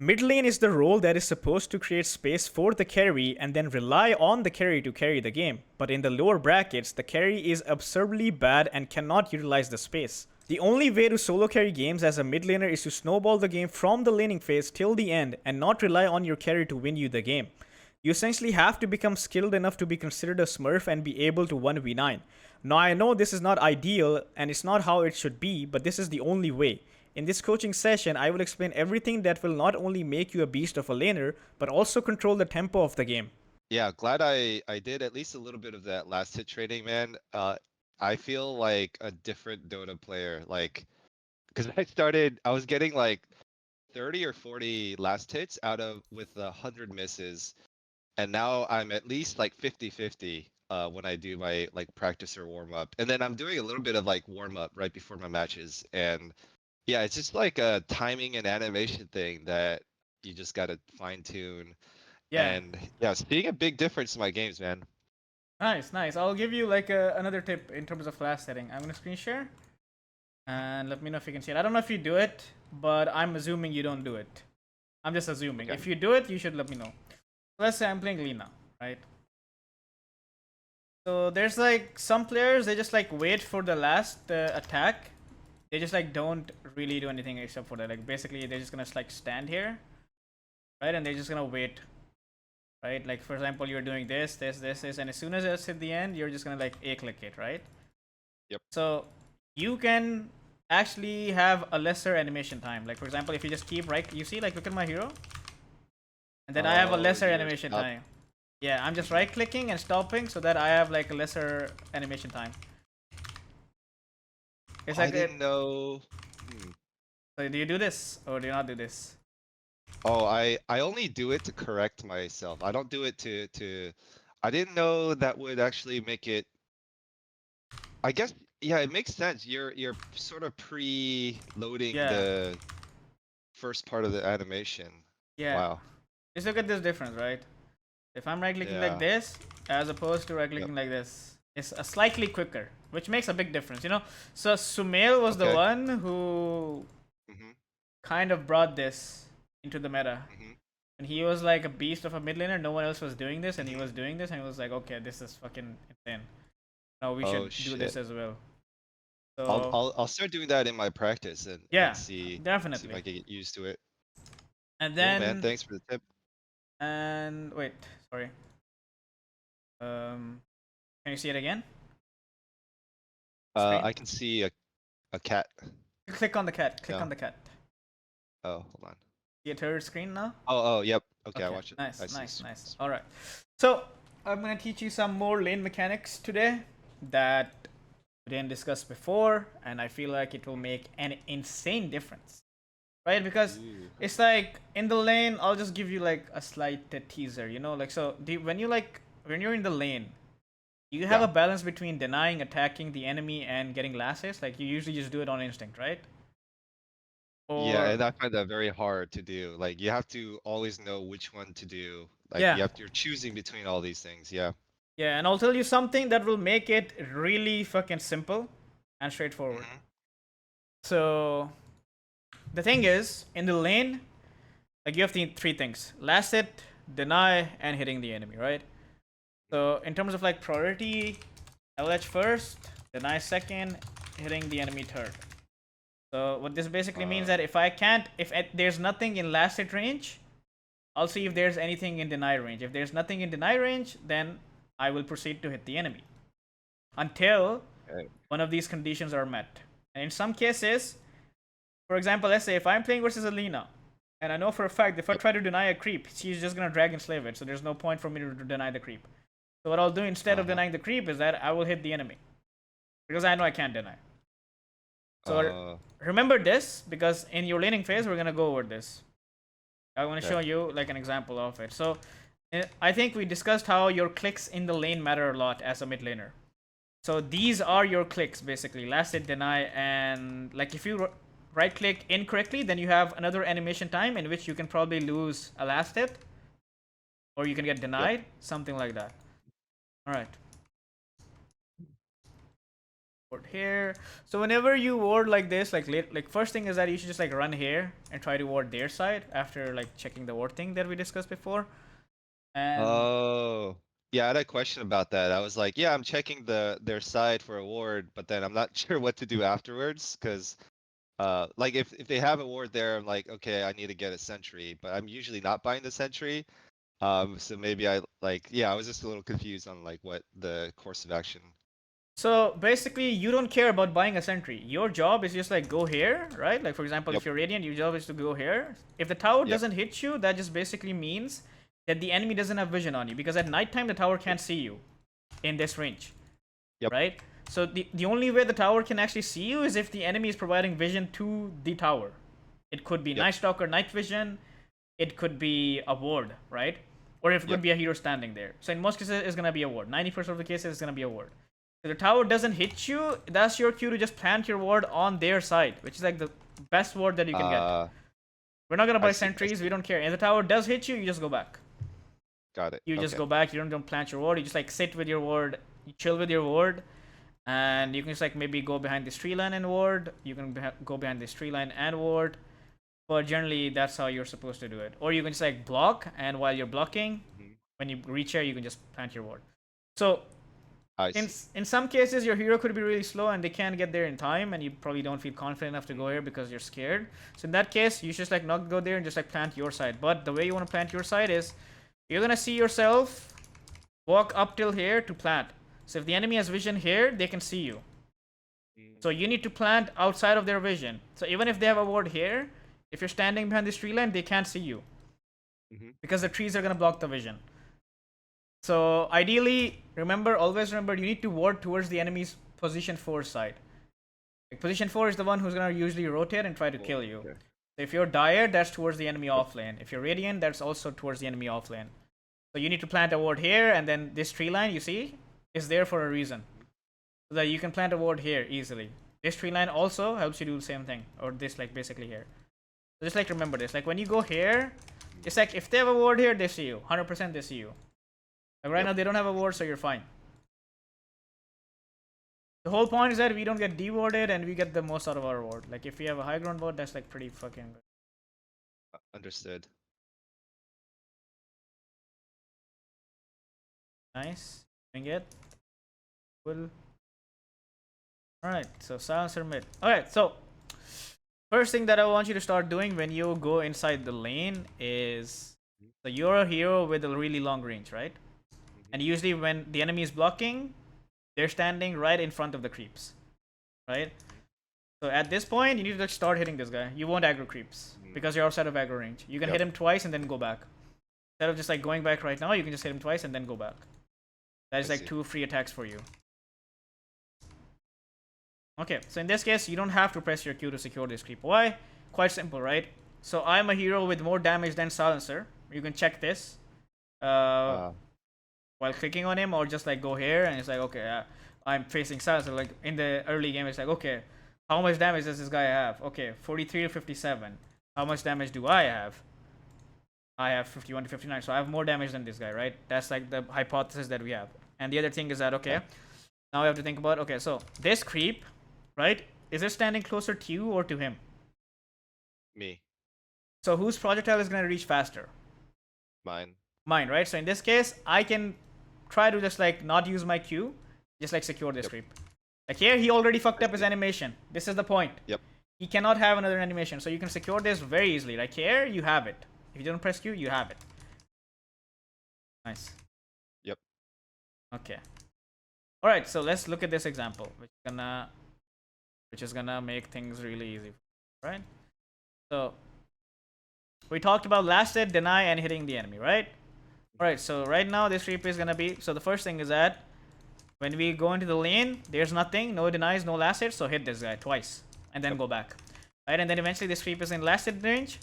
Mid lane is the role that is supposed to create space for the carry and then rely on the carry to carry the game, but in the lower brackets, the carry is absurdly bad and cannot utilize the space. The only way to solo carry games as a mid laner is to snowball the game from the laning phase till the end and not rely on your carry to win you the game. You essentially have to become skilled enough to be considered a smurf and be able to 1v9. Now I know this is not ideal and it's not how it should be, but this is the only way. In this coaching session, I will explain everything that will not only make you a beast of a laner, but also control the tempo of the game. Yeah, glad I did at least a little bit of that last hit training, man. I feel like a different Dota player, like, because I was getting like 30 or 40 last hits out of with 100 misses, and now I'm at least like 50-50 when I do my like practice or warm up, and then I'm doing a little bit of like warm up right before my matches, and yeah, it's just like a timing and animation thing that you just gotta fine tune. Yeah. And yeah, seeing a big difference in my games, man. Nice, nice. I'll give you like another tip in terms of class setting. I'm gonna screen share and let me know if you can see it. I don't know if you do it, but I'm assuming you don't do it. I'm just assuming. Okay. If you do it, you should let me know. Let's say I'm playing Lina, right? So there's like some players, they just like wait for the last attack. They just like don't really do anything except for that. Like basically they're just gonna like stand here, right? And they're just gonna wait, right? Like for example, you're doing this, and as soon as it's at the end, you're just gonna like A-click it, right? Yep. So you can actually have a lesser animation time. Like for example, if you just keep right, you see, like look at my hero, and then I have a lesser animation time. Yeah, I'm just right clicking and stopping so that I have like a lesser animation time. It's I like didn't know. So do you do this or do you not do this? Oh, I only do it to correct myself. I don't do it to. I didn't know that would actually make it. I guess yeah, it makes sense. You're sort of pre-loading Yeah. the first part of the animation. Yeah. Wow. Just look at this difference, right? If I'm right clicking like Yeah. this as opposed to right Yep. clicking like this, it's a slightly quicker, which makes a big difference, you know? So Sumail was the Okay. one who Mhm. kind of brought this into the meta. Mhm. And he was like a beast of a mid laner, no one else was doing this, and he Mhm. was doing this, and he was like, okay, this is fucking insane. Now we Oh should do shit. this as well. I'll So I'll I'll start doing that in my practice and yeah, see if definitely. I can get used to it. And Cool, man. then Thanks for the tip. and wait, sorry. Can you see it again? Screen. I can see a cat. Click on the cat. Click No. on the cat. Oh, hold on. See a third screen now? Oh, yep. Okay, I Okay, watch it. I nice, see. nice, nice. All right. So I'm gonna teach you some more lane mechanics today that we didn't discuss before, and I feel like it will make an insane difference, right? Because Ooh. it's like in the lane, I'll just give you like a slight teaser, you know, like so. When you're in the lane, you have Yeah. a balance between denying, attacking the enemy, and getting last hits. Like you usually just do it on instinct, right? Yeah, Or and I find that very hard to do. Like you have to always know which one to do. Like yeah, you're choosing between all these things. Yeah. yeah, and I'll tell you something that will make it really fucking simple and straightforward. Hmm. So the thing is, in the lane, like you have the three things: last hit, deny, and hitting the enemy, right? So in terms of like priority, LH first, deny second, hitting the enemy third. So what this basically means that if there's nothing in last hit range, I'll see if there's anything in deny range. If there's nothing in deny range, then I will proceed to hit the enemy until Okay. one of these conditions are met. And in some cases, for example, let's say if I'm playing versus Alina, and I know for a fact if I Yep. try to deny a creep, she's just gonna drag and slave it. So there's no point for me to deny the creep. So what I'll do instead of Uh-huh. denying the creep is that I will hit the enemy because I know I can't deny. So Uh. remember this because in your laning phase we're gonna go over this. I want to Okay. show you like an example of it. So I think we discussed how your clicks in the lane matter a lot as a mid laner. So these are your clicks basically: last hit, deny, and like if you right click incorrectly, then you have another animation time in which you can probably lose a last hit, or you can get Yep. denied, something like that. All right. ward here. So whenever you ward like this, like first thing is that you should just like run here and try to ward their side after like checking the ward thing that we discussed before. And Oh, yeah, I had a question about that. I was like, yeah, I'm checking their side for a ward, but then I'm not sure what to do afterwards, because like if they have a ward there, I'm like, okay, I need to get a sentry, but I'm usually not buying the sentry. So maybe I like, yeah, I was just a little confused on like what the course of action. so basically, you don't care about buying a sentry. Your job is just like go here, right? Like for example, Yep. if you're Radiant, your job is to go here. If the tower Yep. doesn't hit you, that just basically means that the enemy doesn't have vision on you because at nighttime the tower can't see you in this range, Yep. right? So the only way the tower can actually see you is if the enemy is providing vision to the tower. It could be Yep. Night Stalker night vision, it could be a ward, right? Or if it could Yep. be a hero standing there. So in most cases, it's gonna be a ward. 90% of the cases, it's gonna be a ward. If the tower doesn't hit you, that's your cue to just plant your ward on their side, which is like the best ward that you can get. We're not gonna I buy see, I sentries. see. We don't care. If the tower does hit you, you just go back. Got it. You just Okay. go back. You don't plant your ward. You just like sit with your ward. You chill with your ward, and you can just like maybe go behind this tree line and ward. You can go behind this tree line and ward. But generally, that's how you're supposed to do it. Or you can just like block, and while you're blocking, Mhm. when you reach here, you can just plant your ward. So I see. in some cases your hero could be really slow and they can't get there in time, and you probably don't feel confident enough to go here because you're scared. So in that case, you should just like not go there and just like plant your side. But the way you want to plant your side is you're gonna see yourself walk up till here to plant. So if the enemy has vision here, they can see you. So you need to plant outside of their vision. So even if they have a ward here, if you're standing behind this tree line, they can't see you Mhm. because the trees are gonna block the vision. So ideally, always remember, you need to ward towards the enemy's position 4 side. Like position 4 is the one who's gonna usually rotate and try to kill you. Okay. So if you're Dire, that's towards the enemy off lane. If you're Radiant, that's also towards the enemy off lane. So you need to plant a ward here, and then this tree line, you see, is there for a reason. So that you can plant a ward here easily. This tree line also helps you do the same thing. Or this, like, basically here. So just, like, remember this. Like, when you go here, it's like, if they have a ward here, they see you. 100% they see you. Like, right now, they don't have a ward, so you're fine. The whole point is that we don't get dewarded, and we get the most out of our ward. Like, if we have a high ground ward, that's, like, pretty fucking good. Understood. Nice. Doing it. Cool. Alright, so silencer mid. Alright, so first thing that I want you to start doing when you go inside the lane is, so you're a hero with a really long range, right? And usually when the enemy is blocking, they're standing right in front of the creeps, right? So at this point, you need to just start hitting this guy. You won't aggro creeps because you're outside of aggro range. You can hit him twice and then go back. Instead of just like going back right now, you can just hit him twice and then go back. That is like 2 free attacks for you. Okay, so in this case, you don't have to press your Q to secure this creep. Why? Quite simple, right? So I'm a hero with more damage than Silencer. You can check this while clicking on him, or just like go here and it's like, okay, I'm facing Silencer. Like in the early game, it's like, okay, how much damage does this guy have? Okay, 43 to 57. How much damage do I have? I have 51 to 59, so I have more damage than this guy, right? That's like the hypothesis that we have. And the other thing is that, okay, now we have to think about, okay, so this creep, right, is it standing closer to you or to him? Me. So whose projectile is going to reach faster? Mine. Mine, right? So in this case, I can try to just like not use my Q, just like secure this creep. Like here, he already fucked up his animation. This is the point. Yep. He cannot have another animation, so you can secure this very easily. Like here, you have it. If you don't press Q, you have it. Nice. Yep. Okay. All right, so let's look at this example, which is gonna make things really easy, right? So we talked about last hit, deny, and hitting the enemy, right? All right, so right now this creep is gonna be, so the first thing is that when we go into the lane, there's nothing, no denies, no last hit, so hit this guy twice and then go back, right? And then eventually this creep is in last hit range.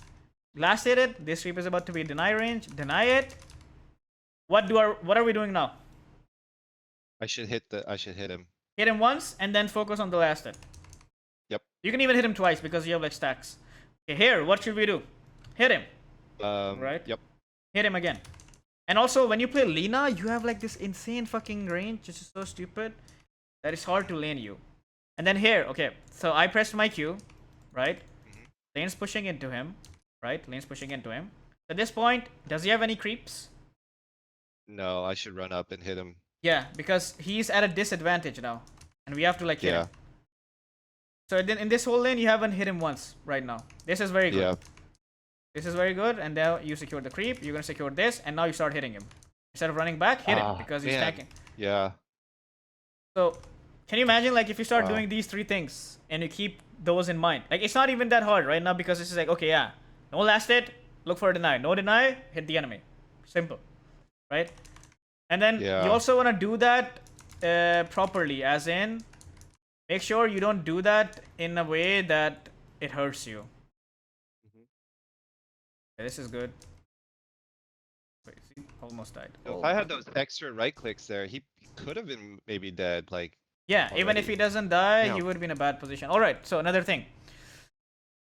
Last hit it, this creep is about to be deny range, deny it. What are we doing now? I should hit him. Hit him once and then focus on the last hit. Yep. You can even hit him twice because you have like stacks. Okay, here, what should we do? Hit him. Right? Yep. Hit him again. And also, when you play Lina, you have like this insane fucking range, which is so stupid that it's hard to lane you. And then here, okay, so I pressed my Q, right? Mhm. Lane's pushing into him, right? Lane's pushing into him. At this point, does he have any creeps? No, I should run up and hit him. Yeah, because he's at a disadvantage now. And we have to like hit Yeah. him. So then in this whole lane, you haven't hit him once right now. This is very good. Yeah. This is very good. And now you secure the creep. You're going to secure this. And now you start hitting him. Instead of running back, hit him because he's Man. tanking. Yeah. So can you imagine like if you start Wow. doing these three things and you keep those in mind? Like it's not even that hard right now because it's like, okay, yeah. No last hit, look for a deny. No deny, hit the enemy. Simple. Right? And then Yeah. you also want to do that properly, as in make sure you don't do that in a way that it hurts you. Mhm. Okay, this is good. Wait, see? Almost died. If I had those extra right clicks there, he could have been maybe dead. Like, Yeah, even if already. he doesn't die, Yeah. he would be in a bad position. Alright, so another thing.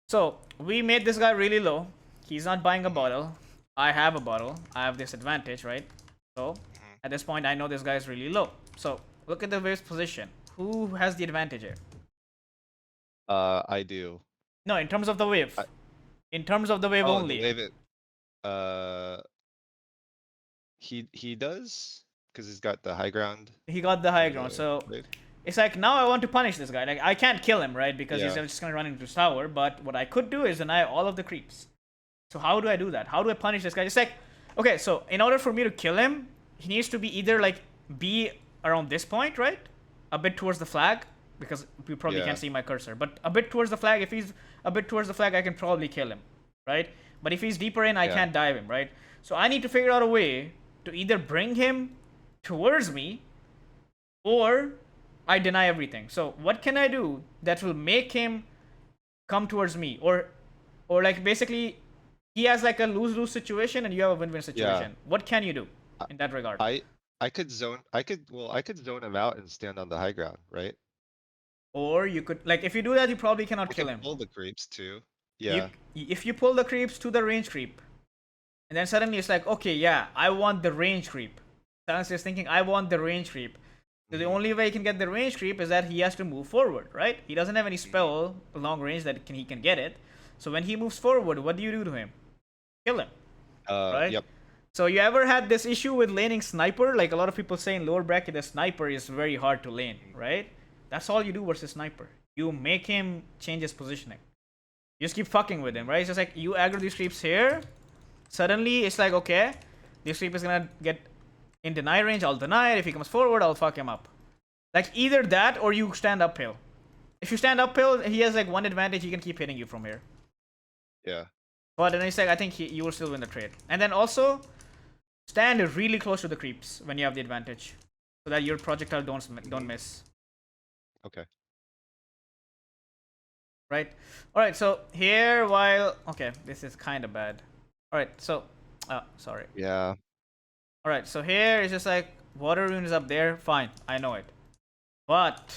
So, we made this guy really low. He's not buying a bottle. I have a bottle. I have this advantage, right? So, at this point, I know this guy is really low. So, look at the wave's position. Who has the advantage here? I do. No, in terms of the wave. I- In terms of the wave Oh, only. the wave it. He does because he's got the high ground. He got the high for ground. the So, wave. it's like now I want to punish this guy. Like I can't kill him, right? Because he's Yeah. just gonna run into his tower. But what I could do is deny all of the creeps. So how do I do that? How do I punish this guy? It's like, okay, so in order for me to kill him, he needs to be either like be around this point, right? A bit towards the flag, because you probably Yeah. can't see my cursor. But a bit towards the flag. If he's a bit towards the flag, I can probably kill him, right? But if he's deeper in, I Yeah. can't dive him, right? So I need to figure out a way to either bring him towards me or I deny everything. So what can I do that will make him come towards me, or like basically he has like a lose-lose situation and you have a win-win situation. What can you do in that regard? I could zone. I could zone him out and stand on the high ground, right? Or you could like if you do that, you probably cannot I kill can him. pull the creeps too. Yeah. If you pull the creeps to the range creep, and then suddenly it's like, okay, yeah, I want the range creep. Silence is thinking, I want the range creep. So the Mhm. only way he can get the range creep is that he has to move forward, right? He doesn't have any spell long range that he can get it. So when he moves forward, what do you do to him? Kill him, right? Yep. So you ever had this issue with laning sniper? Like a lot of people say in lower bracket, the sniper is very hard to lane, right? That's all you do versus sniper. You make him change his positioning. You just keep fucking with him, right? It's just like you aggro these creeps here. Suddenly it's like, okay, this creep is gonna get in deny range, I'll deny it. If he comes forward, I'll fuck him up. Like either that or you stand uphill. If you stand uphill, he has like one advantage, he can keep hitting you from here. Yeah. But then it's like, I think you will still win the trade. And then also, stand really close to the creeps when you have the advantage. So that your projectile don't miss. Okay. Right? Alright, so here while... Okay, this is kind of bad. Alright, so... sorry. Yeah. Alright, so here it's just like, water rune is up there, fine, I know it. But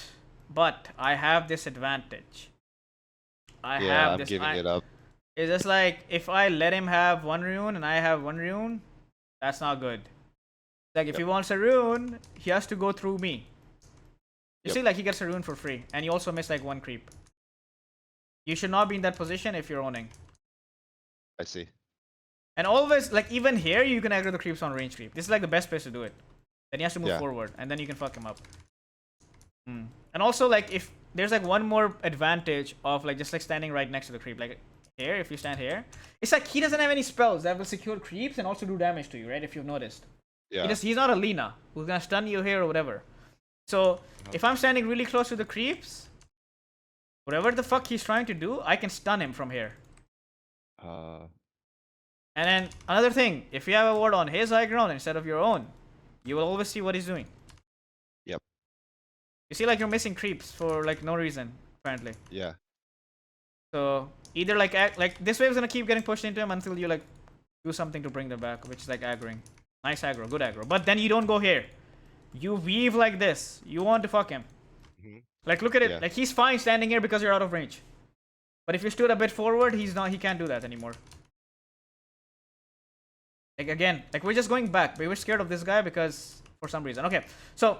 I have this advantage. I Yeah. have I'm this... giving it up. It's just like, if I let him have one rune and I have one rune, that's not good. Like, if he wants a rune, he has to go through me. You Yep. see, like, he gets a rune for free, and you also miss, like, one creep. You should not be in that position if you're owning. I see. And always, like, even here, you can aggro the creeps on range creep. This is, like, the best place to do it. Then he has to move Yeah. forward, and then you can fuck him up. And also, like, if there's, like, one more advantage of, like, just, like, standing right next to the creep. Like, here, if you stand here, it's like he doesn't have any spells that will secure creeps and also do damage to you, right? If you've noticed. Yeah. He's not a Lina who's gonna stun you here or whatever. So if I'm standing really close to the creeps, whatever the fuck he's trying to do, I can stun him from here. Uh. And then another thing, if you have a ward on his high ground instead of your own, you will always see what he's doing. Yep. You see, like, you're missing creeps for like no reason apparently. Yeah. So either like this wave's gonna keep getting pushed into him until you like do something to bring them back, which is like aggroing. Nice aggro, good aggro. But then you don't go here. You weave like this. You want to fuck him. Mhm. Like look at it. Yeah. Like he's fine standing here because you're out of range. But if you stood a bit forward, he's not. He can't do that anymore. Like again, like we're just going back. We were scared of this guy because for some reason. Okay, so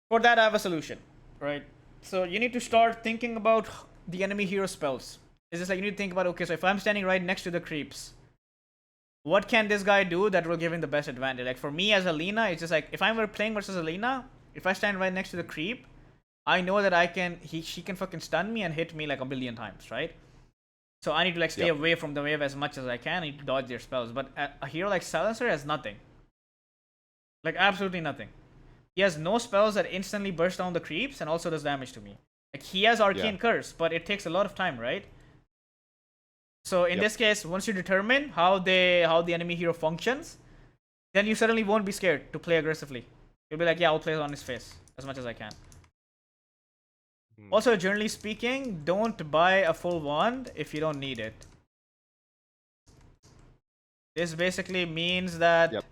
for that I have a solution, right? So you need to start thinking about the enemy hero spells. It's just like you need to think about, okay, so if I'm standing right next to the creeps, what can this guy do that will give him the best advantage? Like for me as Alina, it's just like if I'm playing versus Alina, if I stand right next to the creep, I know that she can fucking stun me and hit me like a billion times, right? So I need to like stay Yep. away from the wave as much as I can. I need to dodge their spells. But a hero like Silencer has nothing. Like absolutely nothing. He has no spells that instantly burst down the creeps and also does damage to me. Like he has Yeah. Arcane Curse, but it takes a lot of time, right? So in Yep. this case, once you determine how the enemy hero functions, then you suddenly won't be scared to play aggressively. You'll be like, yeah, I'll play on his face as much as I can. Hmm. Also, generally speaking, don't buy a full wand if you don't need it. This basically means that Yep.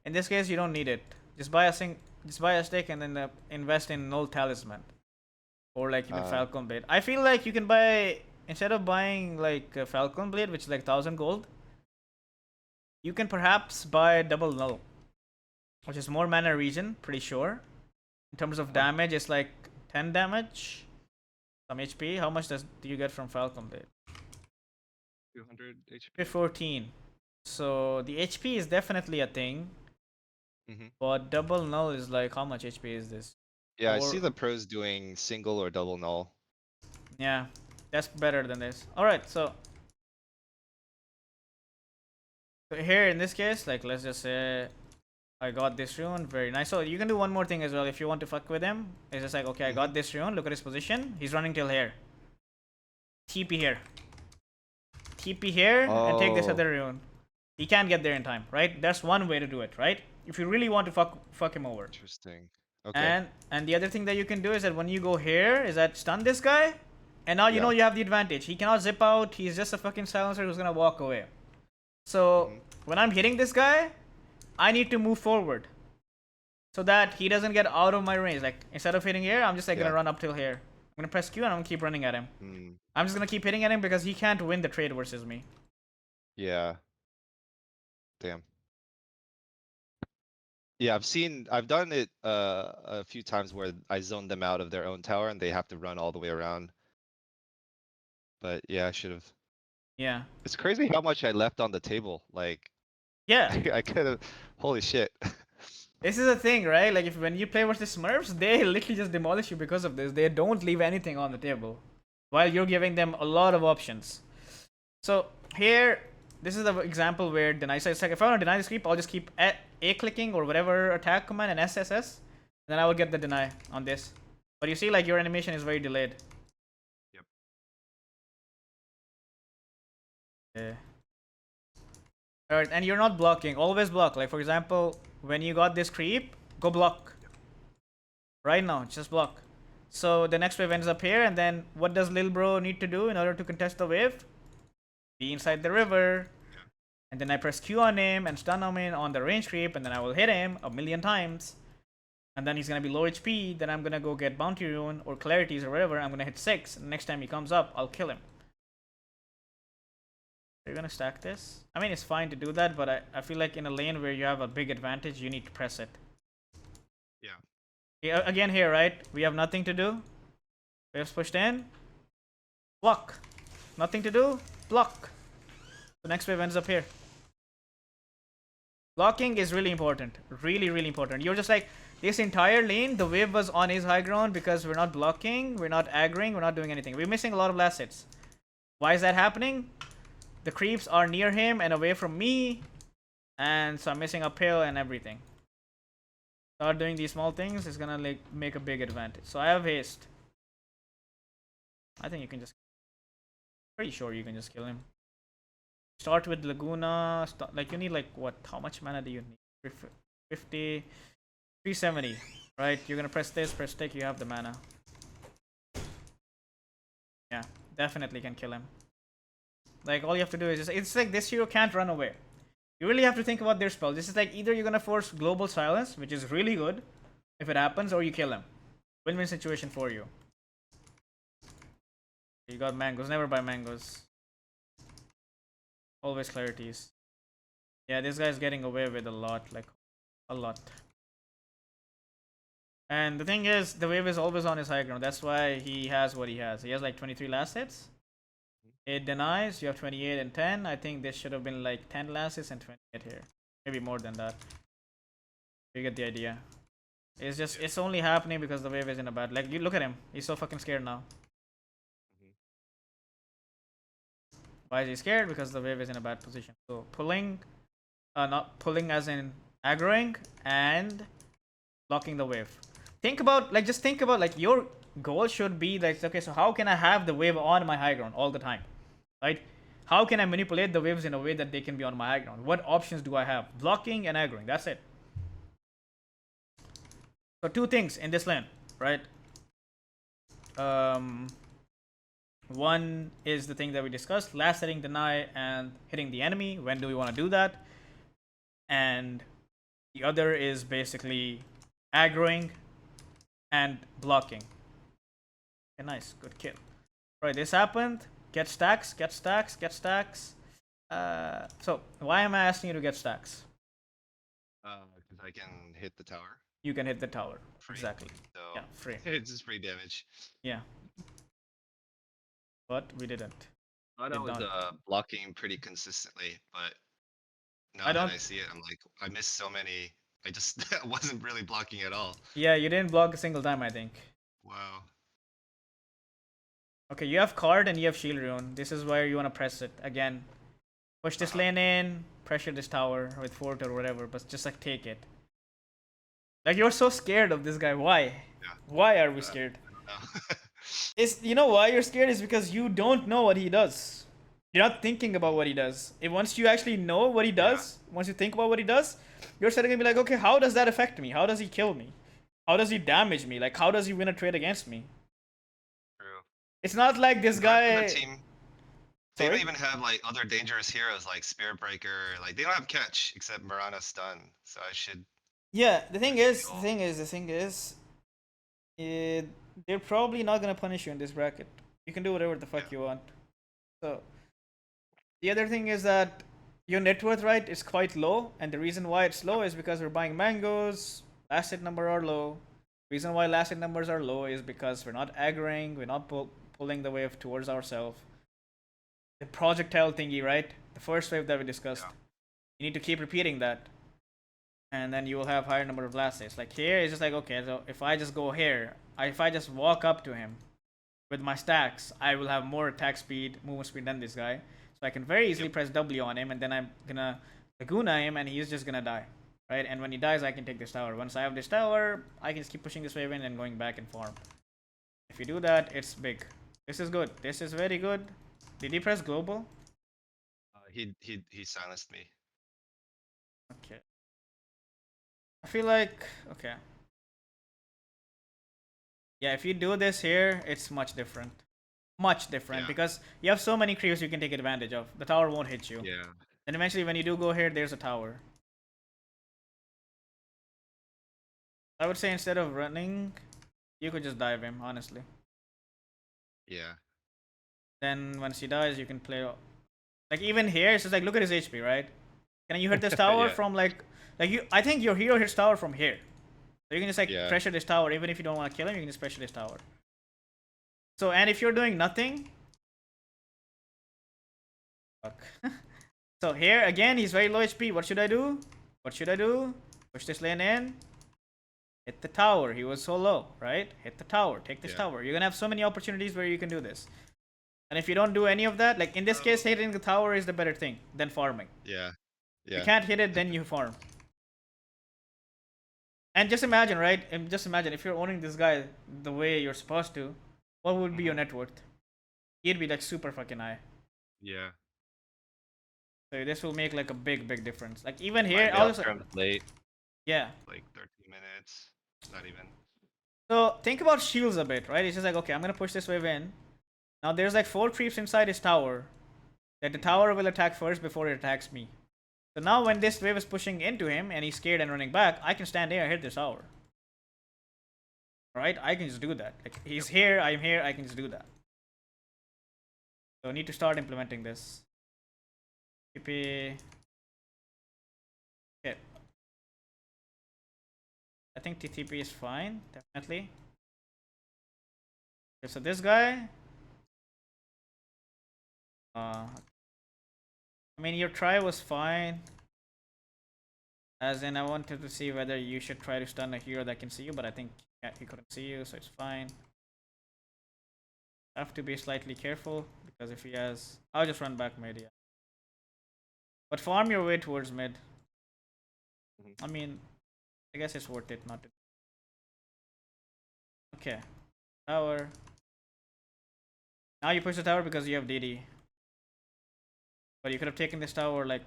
in this case you don't need it. Just buy a stick and then invest in Null Talisman or like even Falcon Blade. I feel like you can buy instead of buying like a Falcon Blade, which is like 1,000 gold, you can perhaps buy double Null, which is more mana regen, pretty sure. In terms of damage, it's like 10 damage, some HP. How much do you get from Falcon Blade? 200 HP. 14. So the HP is definitely a thing, Hmm. but double null is like how much HP is this? Yeah, I see Or the pros doing single or double null. yeah, that's better than this. All right, so here in this case, like let's just say I got this rune, very nice. So you can do one more thing as well if you want to fuck with him. It's just like okay, I Hmm. got this rune. Look at his position. He's running till here. TP here. TP here and take this Oh, other rune. He can't get there in time, right? That's one way to do it, right? If you really want to fuck him over. interesting. Okay. And the other thing that you can do is that when you go here, is that stun this guy, and now you know Yeah. you have the advantage. He cannot zip out. He's just a fucking silencer who's gonna walk away. So Hmm. when I'm hitting this guy, I need to move forward so that he doesn't get out of my range. Like instead of hitting here, I'm just like gonna Yeah. run up till here. I'm gonna press Q and I'm gonna keep running at him. Hmm. I'm just gonna keep hitting at him because he can't win the trade versus me. Yeah. Damn. Yeah, I've done it a few times where I zoned them out of their own tower and they have to run all the way around. But yeah, I should have. Yeah. It's crazy how much I left on the table. Like Yeah. I could have. Holy shit. This is a thing, right? Like if when you play versus Smurfs, they literally just demolish you because of this. They don't leave anything on the table, while you're giving them a lot of options. So here, this is the example where deny. So it's like if I want to deny this creep, I'll just keep A clicking or whatever attack command and SSS, and then I will get the deny on this. But you see, like your animation is very delayed. Yep. Yeah. Alright, and you're not blocking. Always block. Like for example, when you got this creep, go block. Right now, just block. So the next wave ends up here, and then what does Lil Bro need to do in order to contest the wave? Be inside the river. And then I press Q on him and stun him in on the range creep, and then I will hit him a million times. And then he's gonna be low HP, then I'm gonna go get Bounty Rune or Clarities or whatever, I'm gonna hit 6, and next time he comes up, I'll kill him. Are you gonna stack this? I mean, it's fine to do that, but I feel like in a lane where you have a big advantage, you need to press it. Yeah. Yeah, again here, right? We have nothing to do. Waves pushed in. Block. Nothing to do. Block. The next wave ends up here. Blocking is really important. Really, really important. You're just like, this entire lane, the wave was on his high ground because we're not blocking, we're not aggroing, we're not doing anything. We're missing a lot of last hits. Why is that happening? The creeps are near him and away from me, and so I'm missing uphill and everything. Start doing these small things is gonna like make a big advantage. So I have haste. I think you can just, pretty sure you can just kill him. Start with Laguna. Like you need like what? How much mana do you need? 50, 370. Right? You're gonna press this, press stick. You have the mana. Yeah, definitely can kill him. Like all you have to do is just, it's like this hero can't run away. You really have to think about their spell. This is like either you're gonna force global silence, which is really good if it happens, or you kill him. Win-win situation for you. You got mangoes. Never buy mangoes. Always clarities. Yeah, this guy's getting away with a lot. Like, a lot. And the thing is, the wave is always on his high ground. That's why he has what he has. He has like 23 last hits. It denies. You have 28 and 10. I think this should have been like 10 last hits and 28 here. Maybe more than that. You get the idea. It's just, it's only happening because the wave is in a bad. Like, you look at him. He's so fucking scared now. Why is he scared? Because the wave is in a bad position. So pulling, not pulling as in aggroing, and blocking the wave. Think about, like, just think about, like, your goal should be like, okay, so how can I have the wave on my high ground all the time, right? How can I manipulate the waves in a way that they can be on my high ground? What options do I have? Blocking and aggroing. That's it. So two things in this lane, right? One is the thing that we discussed: last hitting, deny, and hitting the enemy. When do we want to do that? And the other is basically aggroing and blocking. Okay, nice, good kill. Right, this happened. Get stacks, get stacks, get stacks. So why am I asking you to get stacks? Because I can hit the tower. You can hit the tower. Free. Exactly. So Yeah, free. it's just free damage. Yeah. But we didn't. I thought I was blocking pretty consistently, but now I that don't. I see it, I'm like, I missed so many. I just wasn't really blocking at all. Yeah, you didn't block a single time, I think. Wow. Okay, you have card and you have shield rune. This is where you want to press it again. Push this lane in, pressure this tower with fort or whatever, but just like take it. Like, you're so scared of this guy. Why? Yeah. Why are we scared? I don't know. Is, you know why you're scared is because you don't know what he does. You're not thinking about what he does. Once you actually know what he does, once you think about what he does, you're suddenly gonna be like, okay, how does that affect me? How does he kill me? How does he damage me? Like, how does he win a trade against me? True. It's not like this guy. The team, they don't even have like other dangerous heroes like Spirit Breaker. Like they don't have catch except Mirana stun. So I should. Yeah, the thing is, they're probably not gonna punish you in this bracket. You can do whatever the fuck you want. So the other thing is that your net worth, right, is quite low, and the reason why it's low is because we're buying mangoes. Last hit number are low. Reason why last hit numbers are low is because we're not aggroing, we're not pulling the wave towards ourselves. The projectile thingy, right? The first wave that we discussed. Yeah. You need to keep repeating that, and then you will have higher number of last hits. Like here, it's just like, okay, so if I just go here, if I just walk up to him with my stacks, I will have more attack speed, movement speed than this guy. So I can very easily press W on him, and then I'm gonna Laguna him, and he's just gonna die, right? And when he dies, I can take this tower. Once I have this tower, I can just keep pushing this wave in and going back and farm. If you do that, it's big. This is good. This is very good. Did he press global? He silenced me. Okay. I feel like, okay. Yeah, if you do this here, it's much different. Much different, Yeah. because you have so many creeps you can take advantage of. The tower won't hit you. Yeah. And eventually when you do go here, there's a tower. I would say instead of running, you could just dive him, honestly. Yeah. Then once he dies, you can play. Like even here, it's just like, look at his HP, right? Can you hit this tower Yeah. from like you? I think your hero hits tower from here. So you can just like pressure this tower, even if you don't want to kill him, you can just pressure this tower. So, and if you're doing nothing, fuck. So here again, he's very low HP. What should I do? What should I do? Push this lane in. Hit the tower. He was so low, right? Hit the tower. Take this tower. You're gonna have so many opportunities where you can do this. And if you don't do any of that, like in this case, hitting the tower is the better thing than farming. Yeah. If you can't hit it, then you farm. And just imagine, right? And just imagine if you're owning this guy the way you're supposed to, what would be your net worth? He'd be like super fucking high. Yeah. So this will make like a big difference. Like even here, I'll just late. Yeah. Like 13 minutes. Not even. So think about shields a bit, right? It's just like, okay, I'm gonna push this wave in. Now there's like 4 creeps inside his tower. That the tower will attack first before it attacks me. So now when this wave is pushing into him and he's scared and running back, I can stand here and hit this tower. Right? I can just do that. Like he's here, I'm here, I can just do that. So I need to start implementing this. TP. Okay. I think TTP is fine, definitely. Okay, so this guy. I mean, your try was fine. As in, I wanted to see whether you should try to stun a hero that can see you, but I think he couldn't see you, so it's fine. Have to be slightly careful, because if he has... I'll just run back mid, yeah. But farm your way towards mid. I mean, I guess it's worth it not to. Okay. Tower. Now you push the tower because you have DD. But you could have taken this tower like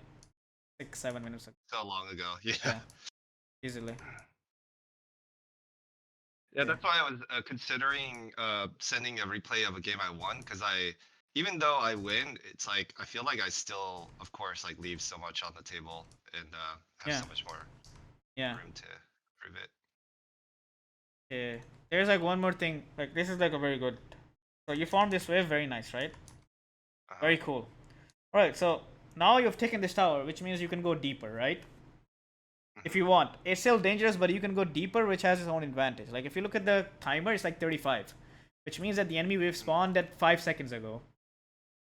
6-7 minutes ago. So long ago, Yeah. yeah. Easily. Yeah, that's why I was considering sending a replay of a game I won, because even though I win, it's like I feel like I still, of course, like leave so much on the table and have so much more room to prove it. Okay. There's like one more thing. Like this is like a very good. So you formed this wave, very nice, right? Very cool. Alright, so now you've taken this tower, which means you can go deeper, right? If you want. It's still dangerous, but you can go deeper, which has its own advantage. Like if you look at the timer, it's like 35, which means that the enemy wave spawned at 5 seconds ago.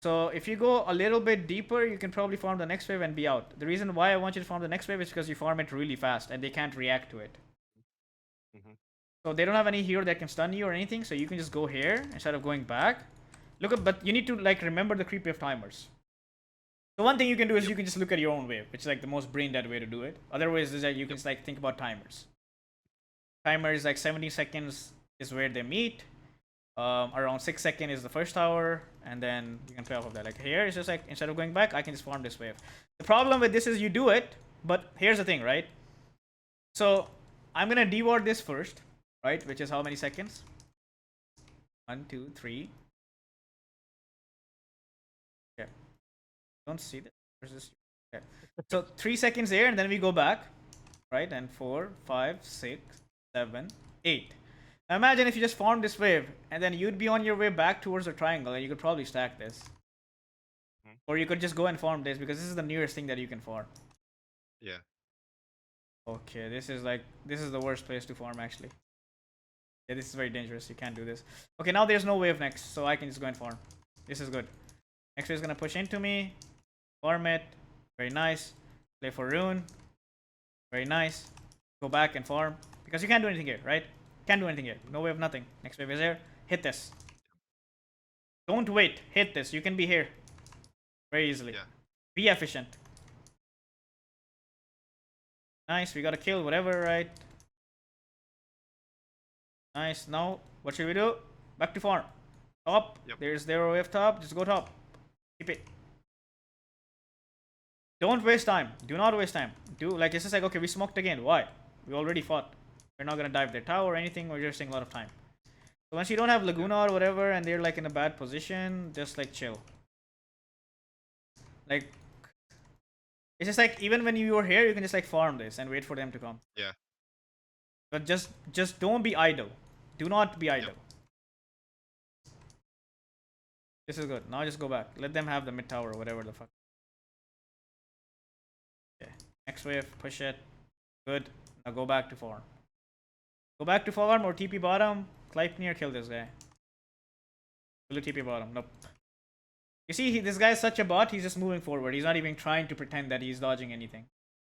So if you go a little bit deeper, you can probably farm the next wave and be out. The reason why I want you to farm the next wave is because you farm it really fast and they can't react to it. So they don't have any hero that can stun you or anything, so you can just go here instead of going back. But you need to like remember the creep wave timers. So one thing you can do is you can just look at your own wave, which is like the most brain dead way to do it. Otherwise, is that you can just like think about timers. Timer is like 70 seconds is where they meet. Around 6 seconds is the first tower, and then you can play off of that. Like here, it's just like instead of going back, I can just farm this wave. The problem with this is you do it, but here's the thing, right? So I'm gonna deward this first, right? Which is how many seconds? 1, 2, 3. Okay. Don't see this. Where's this? Okay. So 3 seconds there, and then we go back, right? And 4, 5, 6, 7, 8. Now imagine if you just farmed this wave, and then you'd be on your way back towards the triangle, and you could probably stack this. Or you could just go and farm this, because this is the nearest thing that you can farm. Yeah. Okay, this is the worst place to farm, actually. Yeah, this is very dangerous. You can't do this. Okay, now there's no wave next, so I can just go and farm. This is good. Next wave is gonna push into me. Farm it. Very nice. Play for rune. Very nice. Go back and farm. Because you can't do anything here, right? Can't do anything here. No wave, nothing. Next wave is here. Hit this. Don't wait. Hit this. You can be here. Very easily. Yeah. Be efficient. Nice. We got a kill. Whatever, right? Nice. Now, what should we do? Back to farm. Top. Yep. There's their wave top. Just go top. Keep it. Don't waste time. Do not waste time. Like, it's just like, okay, we smoked again. Why? We already fought. We're not gonna dive their tower or anything. We're just wasting a lot of time. So once you don't have Laguna or whatever, and they're like in a bad position, just like chill. Like, it's just like even when you are here, you can just like farm this and wait for them to come. Yeah. But just don't be idle. Do not be idle. Yep. This is good. Now just go back. Let them have the mid tower or whatever the fuck. Okay. Next wave, push it. Good. Now go back to farm. Go back to farm or TP bottom. Kleipnir, kill this guy. Will you TP bottom? Nope. You see, this guy is such a bot, he's just moving forward. He's not even trying to pretend that he's dodging anything.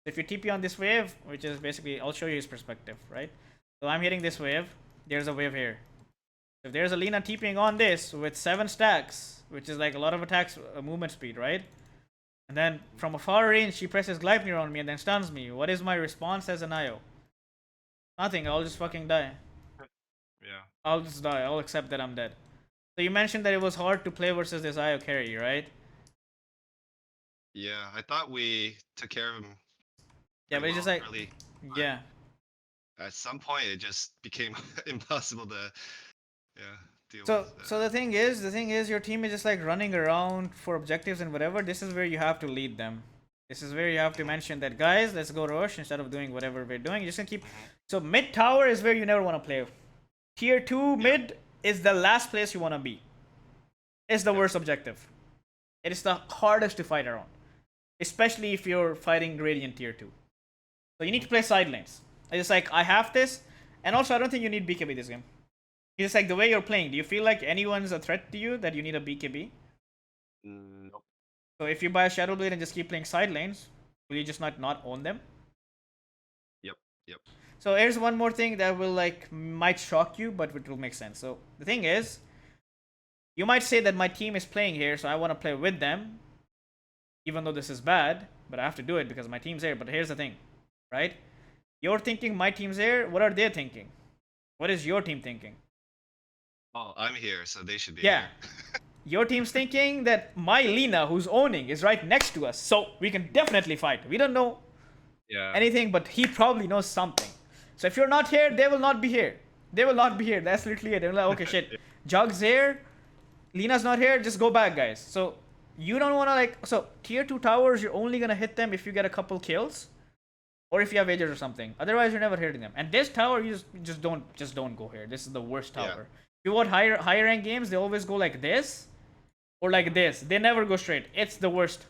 If you TP on this wave, which is basically, I'll show you his perspective, right? So I'm hitting this wave. There's a wave here. If there's a Lina TPing on this with 7 stacks, which is like a lot of attacks, movement speed, right? And then from a far range, she presses Gleipnir on me and then stuns me. What is my response as an IO? Nothing. I'll just fucking die. Yeah. I'll just die. I'll accept that I'm dead. So you mentioned that it was hard to play versus this IO carry, right? Yeah, I thought we took care of him. Yeah, but it's just like, early, yeah. At some point, it just became impossible to, deal So with. the thing is, your team is just like running around for objectives and whatever. This is where you have to lead them. This is where you have to mention that, guys, let's go rush instead of doing whatever we're doing. You're just gonna keep. So mid tower is where you never want to play. Tier 2 mid is the last place you want to be. It's the worst objective. It is the hardest to fight around, especially if you're fighting Gradient Tier 2. So you need to play side lanes. It's just like, I have this, and also I don't think you need BKB this game. It's just like the way you're playing. Do you feel like anyone's a threat to you that you need a BKB? Nope. So if you buy a Shadow Blade and just keep playing side lanes, will you just not own them? Yep. Yep. So here's one more thing that will might shock you, but it will make sense. So the thing is, you might say that my team is playing here, so I want to play with them, even though this is bad, but I have to do it because my team's here. But here's the thing, right? You're thinking my team's here. What are they thinking? What is your team thinking? Oh, I'm here, so they should be Yeah. here. Your team's thinking that my Lina, who's owning, is right next to us, so we can definitely fight. We don't know anything, but he probably knows something. So if you're not here, they will not be here. They will not be here. That's literally it. They're like, okay, shit. Jug's here. Lina's not here. Just go back, guys. So you don't want to so tier 2 towers, you're only going to hit them if you get a couple kills. Or if you have ages or something. Otherwise, you're never hitting them. And this tower, you just don't go here. This is the worst tower. Yeah. If you watch higher rank games, they always go like this. Or like this. They never go straight. It's the worst.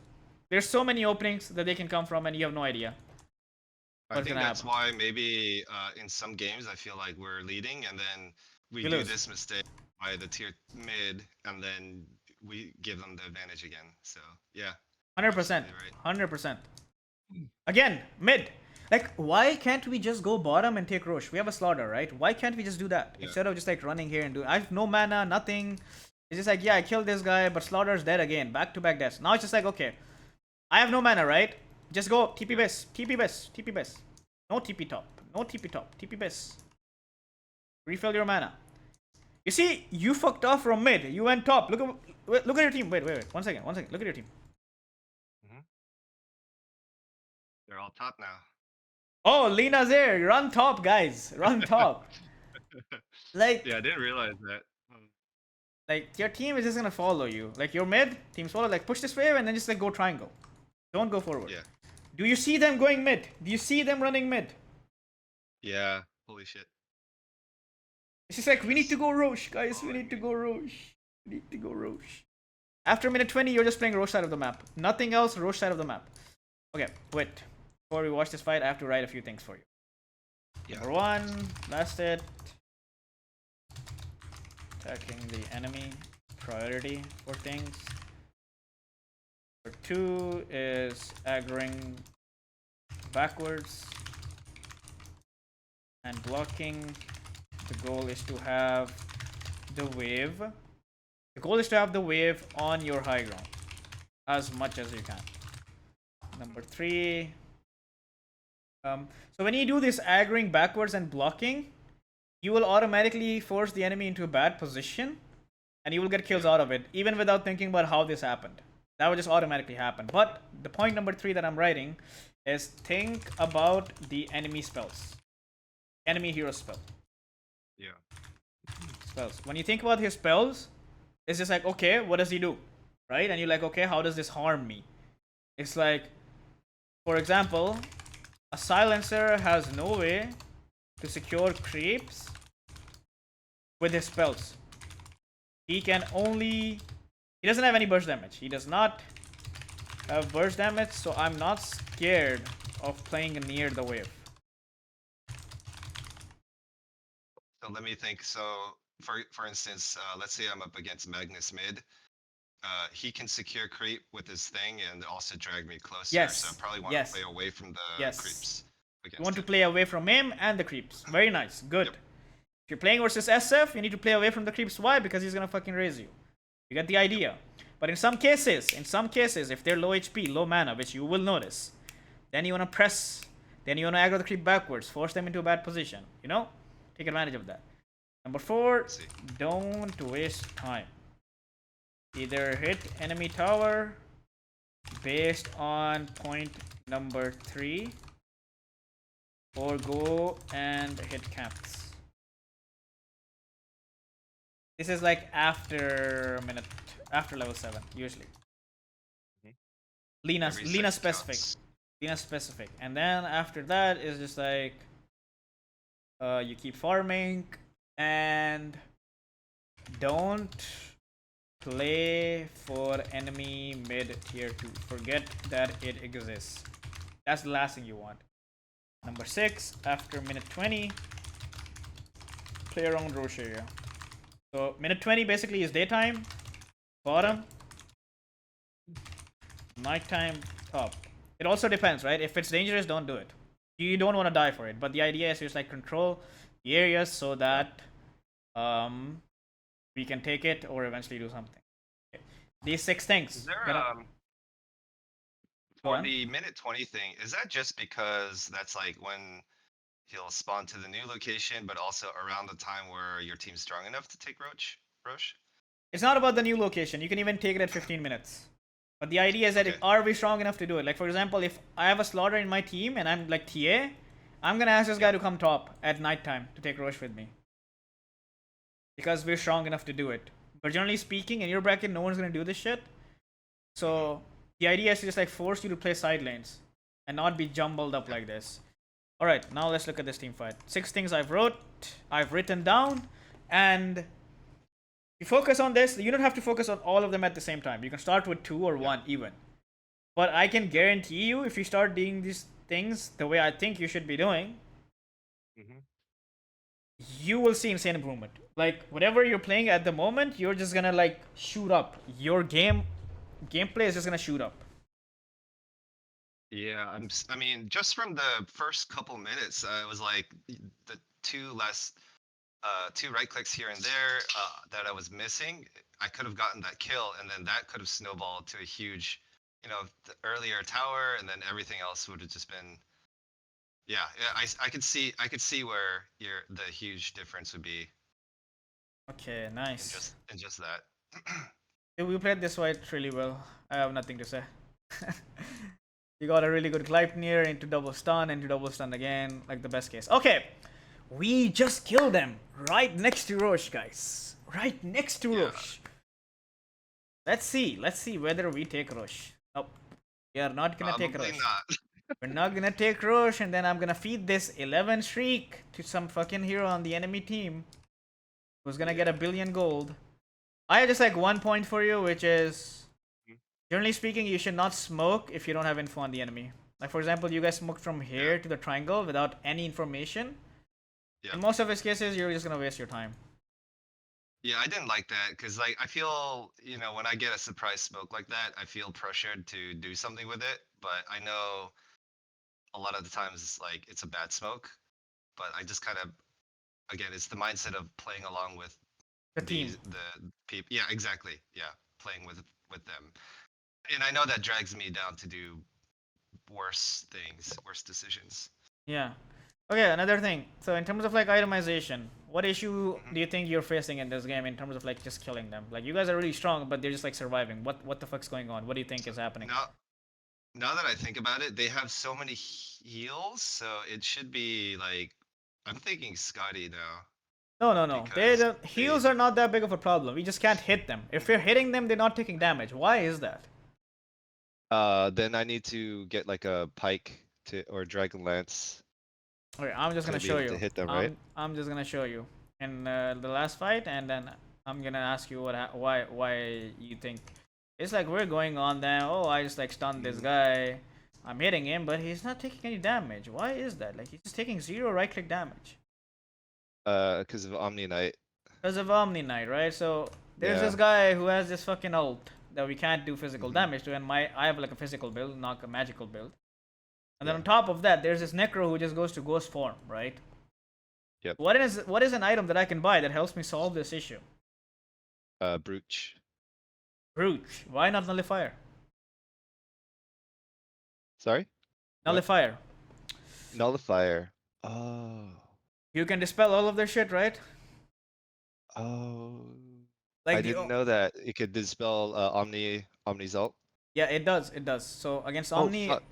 There's so many openings that they can come from and you have no idea. I think that's why maybe in some games I feel like we're leading and then we do this mistake by the tier mid and then we give them the advantage again. So yeah. 100%. 100%. Again, mid. Like, why can't we just go bottom and take Roche? We have a slaughter, right? Why can't we just do that? Yeah. Instead of just running here and I have no mana, nothing. It's just like, yeah, I killed this guy, but Slaughter's dead again. Back-to-back deaths. Now it's just like, okay, I have no mana, right? Just go TP base, TP base, TP base. No TP top, no TP top, TP base. Refill your mana. You see, you fucked off from mid. You went top. Look at your team. Wait. 1 second. Look at your team. They're all top now. Oh, Lina's there. Run top, guys. Run top. Yeah, I didn't realize that. Like, your team is just gonna follow you. Like, your mid, team's follow, push this wave and then just go triangle. Don't go forward. Yeah. Do you see them going mid? Do you see them running mid? Yeah, holy shit. It's just like, we need to go Roche, guys. We need to go Roche. We need to go Roche. After minute 20, you're just playing Roche side of the map. Nothing else, Roche side of the map. Okay, wait. Before we watch this fight, I have to write a few things for you. Yeah. Number 1, last hit. Attacking the enemy. Priority for things. Number 2 is aggroing backwards. And blocking. The goal is to have the wave. The goal is to have the wave on your high ground. As much as you can. Number 3. So when you do this aggroing backwards and blocking, you will automatically force the enemy into a bad position and you will get kills out of it, even without thinking about how this happened. That would just automatically happen. But the point number 3 that I'm writing is think about the enemy spells. Enemy hero spell. Yeah. Spells. When you think about his spells, it's just like, okay, what does he do? Right? And you're like, okay, how does this harm me? It's like, for example, a silencer has no way to secure creeps with his spells. He doesn't have any burst damage. He does not have burst damage, so I'm not scared of playing near the wave. So let me think. So for instance, let's say I'm up against Magnus mid. He can secure creep with his thing and also drag me closer. Yes. So I probably want to play away from the creeps. You want to play away from him and the creeps. Very nice. Good. Yep. If you're playing versus SF, you need to play away from the creeps. Why? Because he's gonna fucking raise you. You get the idea. But in some cases, if they're low HP, low mana, which you will notice, then you wanna press, then you wanna aggro the creep backwards, force them into a bad position. You know? Take advantage of that. Number 4, don't waste time. Either hit enemy tower based on point number 3 or go and hit camps. This is like after level 7 usually. Lina specific. Lina specific. And then after that is just like you keep farming and don't play for enemy mid tier 2. Forget that it exists. That's the last thing you want. Number 6, after minute 20, play around Roche area. So minute 20 basically is daytime, bottom, nighttime, top. It also depends, right? If it's dangerous, don't do it. You don't want to die for it. But the idea is just like control the areas so that we can take it or eventually do something. Okay. These 6 things. Is there Go for on. the minute 20 thing, is that just because that's like when he'll spawn to the new location, but also around the time where your team's strong enough to take Roche? It's not about the new location. You can even take it at 15 minutes. But the idea is that Okay. are we strong enough to do it? Like for example, if I have a slaughter in my team and I'm like TA, I'm gonna ask this guy to come top at nighttime to take Roche with me. Because we're strong enough to do it. But generally speaking, in your bracket, no one's gonna do this shit. So the idea is to just like force you to play side lanes and not be jumbled up like this. Alright, now let's look at this team fight. 6 things I've written down, and you focus on this. You don't have to focus on all of them at the same time. You can start with 2 or 1 even. But I can guarantee you, if you start doing these things the way I think you should be doing, you will see insane improvement. Like whatever you're playing at the moment, you're just gonna like shoot up. Your gameplay is just gonna shoot up. Yeah, I mean, just from the first couple minutes, it was like the two right clicks here and there that I was missing. I could have gotten that kill, and then that could have snowballed to a huge, the earlier tower, and then everything else would have just been. Yeah, I could see where the huge difference would be Okay, in nice. just that. We played this fight really well. I have nothing to say. You got a really good Gleipnir into double stun, again, like the best case. Okay, we just killed them right next to Roche, guys. Right next to Roche. Let's see whether we take Roche. Nope, we are not gonna take Probably Roche. not. We're not gonna take Roche, and then I'm gonna feed this 11 streak to some fucking hero on the enemy team who's gonna get a billion gold. I have just like 1 point for you, which is, generally speaking, you should not smoke if you don't have info on the enemy. Like for example, you guys smoked from here to the triangle without any information. Yeah. In most of its cases, you're just gonna waste your time. Yeah, I didn't like that because like I feel, when I get a surprise smoke like that, I feel pressured to do something with it. But I know a lot of the times it's like it's a bad smoke. But I just kind of, again, it's the mindset of playing along with The team. the people. Yeah, exactly. Yeah, playing with them. And I know that drags me down to do worse things, worse decisions. Yeah. Okay, another thing. So in terms of like itemization, what issue Mhm. do you think you're facing in this game in terms of like just killing them? Like you guys are really strong, but they're just like surviving. What the fuck's going on? What do you think is happening? Now that I think about it, they have so many heals, so it should be like I'm thinking Scotty now. No. Because The heals are not that big of a problem. We just can't hit them. If we're hitting them, they're not taking damage. Why is that? Then I need to get like a pike or dragon lance Okay, I'm just to gonna be show able you. to hit them, right? I'm just gonna show you in the last fight, and then I'm gonna ask you why you think it's like we're going on them. Oh, I just like stunned this guy. I'm hitting him, but he's not taking any damage. Why is that? Like he's just taking 0 right-click damage Because of Omni Knight. because of Omni Knight, right? So there's Yeah. this guy who has this fucking ult that we can't do physical Mhm. damage to, and I have like a physical build, not a magical build. And then Yeah. on top of that, there's this Necro who just goes to ghost form, right? Yep. What is an item that I can buy that helps me solve this issue? Brooch. Brooch. Why not Nullifier? Sorry? What? Nullifier. Nullifier. Oh. You can dispel all of their shit, right? Oh. Like I didn't know that it could dispel Omni's ult. Yeah, it does. It does. So against Oh Omni fuck.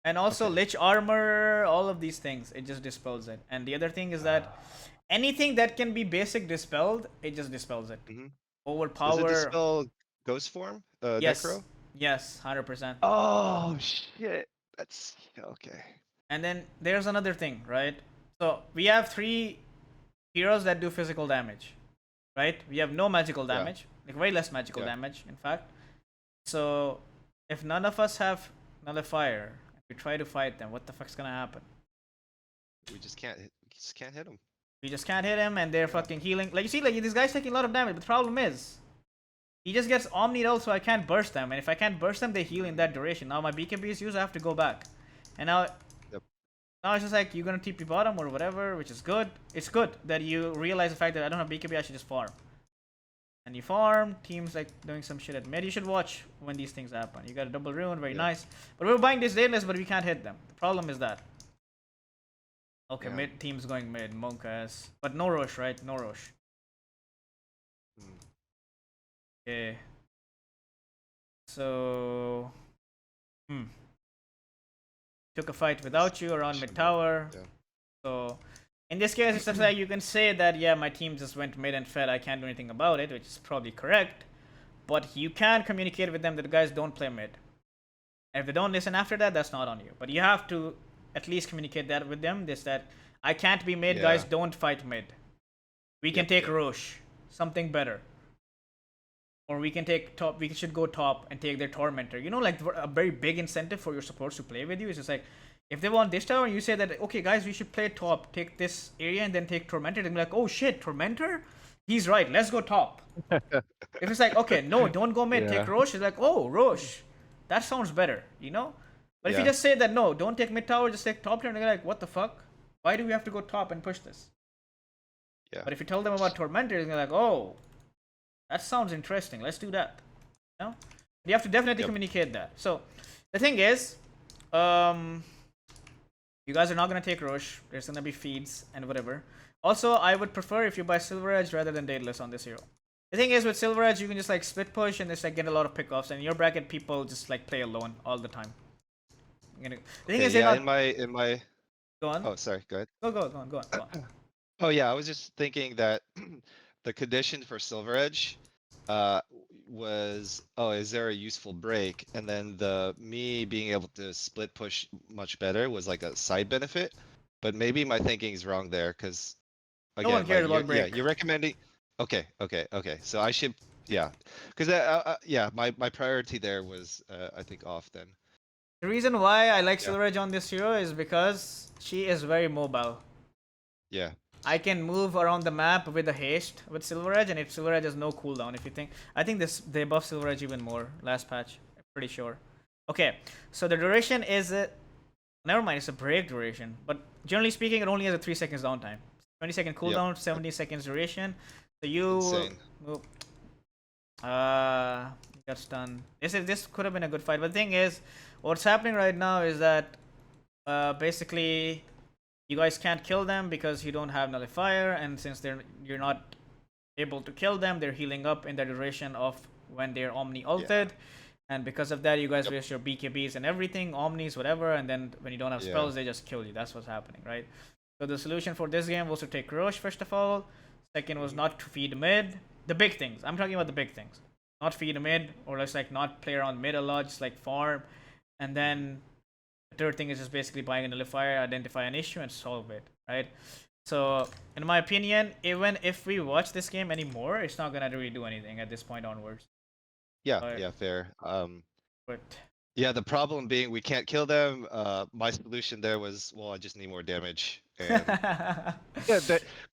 and also Okay. Lich Armor, all of these things, it just dispels it. And the other thing is that anything that can be basic dispelled, it just dispels it. Mhm. Does it Overpower. dispel ghost form? Yes. Necro? Yes, 100%. Oh shit. That's okay. And then there's another thing, right? So we have 3 heroes that do physical damage, right? We have no magical Yeah. damage, like way less magical Yeah. damage, in fact. So if none of us have Nullifier, we try to fight them, what the fuck's gonna happen? We just can't hit him. We just can't hit him, and they're fucking healing. Like you see, like this guy's taking a lot of damage. But the problem is, he just gets omnied out, so I can't burst them. And if I can't burst them, they heal in that duration. Now my BKB is used, I have to go back. And now, Yep. now it's just like you're gonna TP bottom or whatever, which is good. It's good that you realize the fact that I don't have BKB. I should just farm. And you farm. Teams like doing some shit at mid. You should watch when these things happen. You got a double rune, very nice. But we're buying this dayless, but we can't hit them. The problem is that. Okay, Yeah. mid team's going mid, Monkas. But no rush, right? No rush. Hmm. Okay. So. Took a fight without you around mid tower. Yeah. So. In this case, it's just like you can say that, yeah, my team just went mid and fed. I can't do anything about it, which is probably correct. But you can communicate with them that the guys don't play mid. And if they don't listen after that, that's not on you. But you have to at least communicate that with them. This that I can't be mid, guys. Don't fight mid. We can take Roche, something better, or we can take top. We should go top and take their tormentor. You know, like a very big incentive for your supports to play with you is just like if they want this tower, and you say that okay, guys, we should play top, take this area, and then take tormentor. Then be like, oh shit, tormentor. He's right. Let's go top. If it's like okay, no, don't go mid. Take Roche. It's like oh Roche, that sounds better. You know. But if you just say that no, don't take mid tower, just take top lane, they're like, what the fuck? Why do we have to go top and push this? Yeah. But if you tell them about tormentors, they're like, oh, that sounds interesting. Let's do that. You know? You have to definitely communicate that. So the thing is, you guys are not gonna take Roche. There's gonna be feeds and whatever. Also, I would prefer if you buy Silver Edge rather than Daedalus on this hero. The thing is with Silver Edge, you can just like split push and just like get a lot of pickoffs. And in your bracket, people just like play alone all the time. The thing is, yeah, in my go on. oh sorry, go ahead. Go on. Oh yeah, I was just thinking that the condition for Silver Edge was is there a useful break, and then the me being able to split push much better was like a side benefit, but maybe my thinking is wrong there because No one cares about break. yeah, you're recommending okay, so I should because my priority there was I think off then. The reason why I like Silver Edge on this hero is because she is very mobile. Yeah. I can move around the map with a haste with Silver Edge, and if Silver Edge has no cooldown, if you think, I think they buff Silver Edge even more last patch. I'm pretty sure. Okay, so the duration is never mind, it's a break duration, but generally speaking, it only has a 3 seconds downtime. 20-second cooldown, 70 seconds duration. So you Insane. got stunned. This could have been a good fight, but the thing is, what's happening right now is that basically you guys can't kill them because you don't have nullifier, and since you're not able to kill them, they're healing up in the duration of when they're omni ulted, and because of that, you guys waste your BKBs and everything, omnis, whatever, and then when you don't have spells, they just kill you. That's what's happening, right? So the solution for this game was to take Roche first of all. Second was not to feed mid. The big things. I'm talking about the big things. Not feed mid, or just like not play around mid a lot, just like farm. And then the third thing is just basically buying a nullifier, identify an issue, and solve it, right? So, in my opinion, even if we watch this game anymore, it's not gonna really do anything at this point onwards. Yeah, fair. But yeah, the problem being we can't kill them. My solution there was, well, I just need more damage. And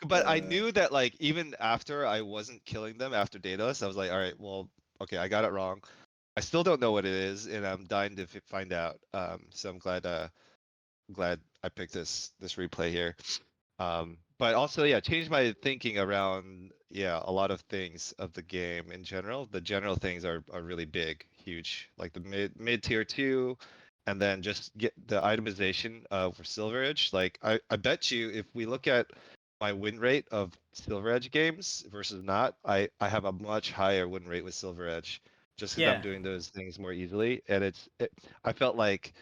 but I knew that like even after I wasn't killing them after Daedalus, I was like, all right, well, okay, I got it wrong. I still don't know what it is, and I'm dying to find out. So I'm glad I picked this replay here. But also, changed my thinking around a lot of things of the game in general. The general things are really big, huge, like the mid tier 2, and then just get the itemization for Silver Edge. Like I bet you if we look at my win rate of Silver Edge games versus not, I have a much higher win rate with Silver Edge just because I'm doing those things more easily. And I felt like,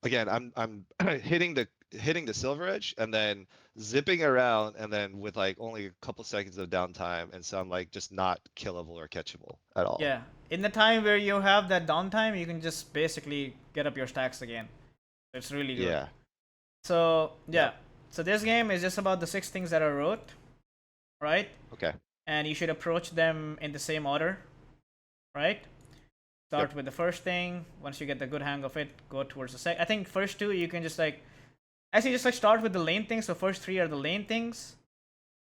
again, I'm hitting the Silver Edge and then zipping around, and then with like only a couple seconds of downtime, and so I'm like just not killable or catchable at all. Yeah, in the time where you have that downtime, you can just basically get up your stacks again. It's really good. Yeah. So so this game is just about the 6 things that I wrote, right? Okay. And you should approach them in the same order, right? Start with the first thing. Once you get the good hang of it, go towards the second. I think first 2 you can just like Actually, just like start with the lane thing. So first 3 are the lane things.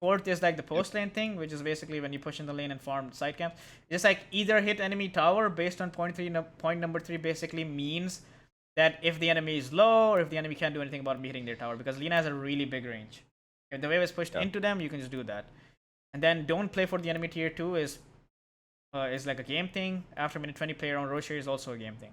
Fourth is like the post lane thing, which is basically when you push in the lane and farm side camp. Just like either hit enemy tower based on point number 3 basically means that if the enemy is low or if the enemy can't do anything about me hitting their tower, because Lina has a really big range. If the wave is pushed into them, you can just do that. And then don't play for the enemy tier 2 is like a game thing. After minute 20, play around Rocher is also a game thing.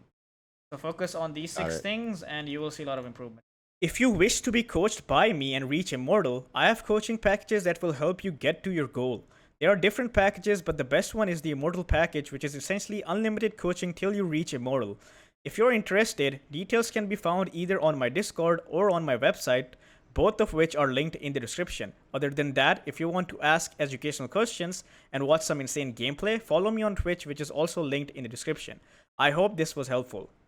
So focus on these 6 things and you will see a lot of improvement. If you wish to be coached by me and reach Immortal, I have coaching packages that will help you get to your goal. There are different packages, but the best one is the Immortal package, which is essentially unlimited coaching till you reach Immortal. If you're interested, details can be found either on my Discord or on my website, both of which are linked in the description. Other than that, if you want to ask educational questions and watch some insane gameplay, follow me on Twitch, which is also linked in the description. I hope this was helpful.